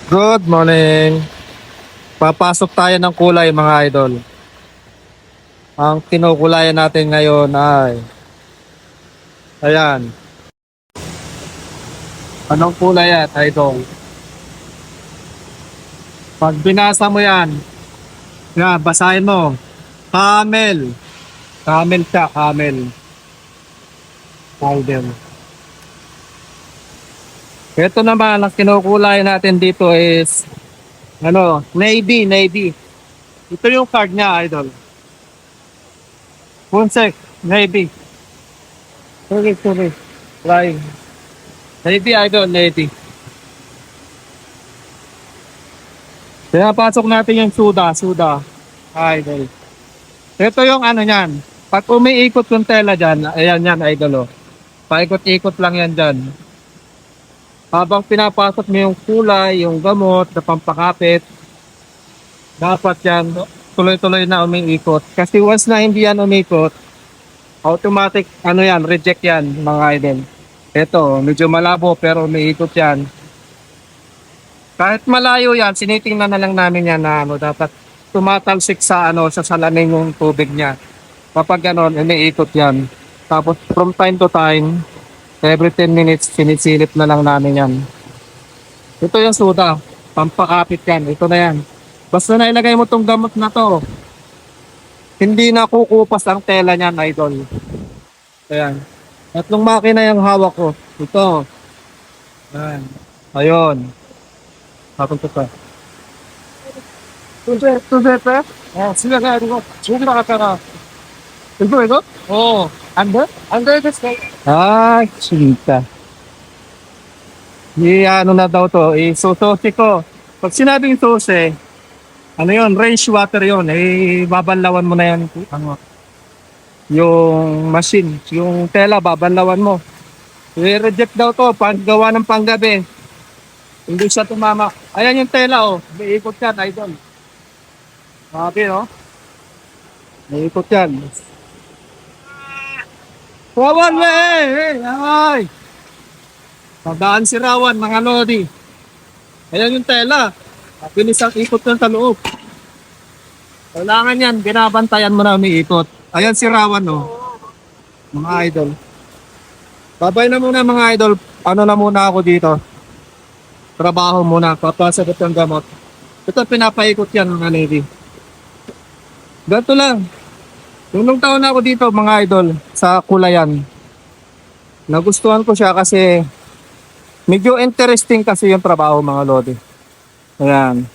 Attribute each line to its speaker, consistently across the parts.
Speaker 1: Good morning. Papasok tayo ng kulay mga idol. Ang kinukulayan natin ngayon ay ayan. Anong kulay yan, idol? Pag binasa mo yan, basahin mo. Camel. Camel siya, camel. Idol. Ito naman, ang kinukulayan natin dito is navy. Ito yung card niya, idol. Punsek, navy. Sorry. Flying. Navy, idol, navy. Kaya pasok natin yung suda. Idol. Ito yung ano niyan. Pag umiikot yung tela dyan, ayan yan, idol. Oh. Paikot-ikot lang yan dyan. Habang pinapasok mo yung kulay, yung gamot, na pampakapit, dapat yan, tuloy-tuloy na umiikot. Kasi once na hindi yan umikot, automatic, reject yan, mga idol. Ito, medyo malabo pero umiikot yan. Kahit malayo yan, sinitingnan na lang namin yan na dapat tumatalsik sa sa salamin yung tubig niya. Kapag umiikot yan. Tapos from time to time, every 10 minutes, sinisilip na lang namin yan. Ito yung suda, pampakapit yan, ito na yan. Basta na ilagay mo tong gamot na to, hindi na kukupas ang tela niyan, idol. Ayan. Tatlong makina yung hawak ko. Ito. Ayan. Ayun. Tapos ito. Tuzepe? Oh, sila nga ito. Sugi na ka. Ito? Oo. Under this guy. Ah, chita. Na daw to. Susi ko. Pag sinabing susi, range water yun. Babanlawan mo na yan. Yung machine, yung tela, babanlawan mo. I-reject daw to, paggawa ng panggabi. Hindi siya tumama. Ayan yung tela, oh. May ikot yan, idol. Sabi, no? May ikot yan. Rawan, ay! Pagdaan si Rawan, mga lodi. Ayan yung tela. Pinis ang ikot yan sa loob. Kailangan yan, binabantayan mo na umiikot. Ayan si Rawan, no? Mga idol. Babay na muna mga idol. Na muna ako dito. Trabaho muna. Papasagot yung gamot. Ito pinapaikot yan mga lady. Ganito lang. Nung taon na ako dito mga idol sa Kulayan. Nagustuhan ko siya kasi medyo interesting kasi yung trabaho mga lodi. Ayan.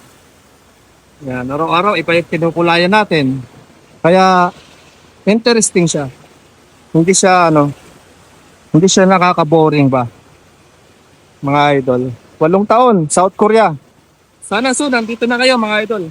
Speaker 1: Ayan. Araw-araw iba yung kinukulayan natin. Kaya interesting siya. Hindi siya nakaka-boring ba? Mga idol. 8 taon, South Korea. Sana soon, nandito na kayo mga idol.